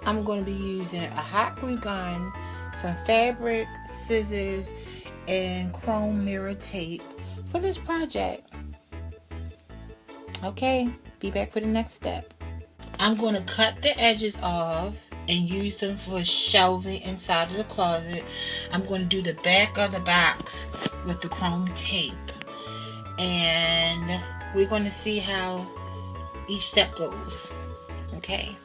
I'm going to be using a hot glue gun, some fabric, scissors, and chrome mirror tape for this project. Okay, be back for the next step. I'm going to cut the edges off and use them for shelving inside of the closet. I'm going to do the back of the box with the chrome tape, and we're going to see how each step goes. Okay.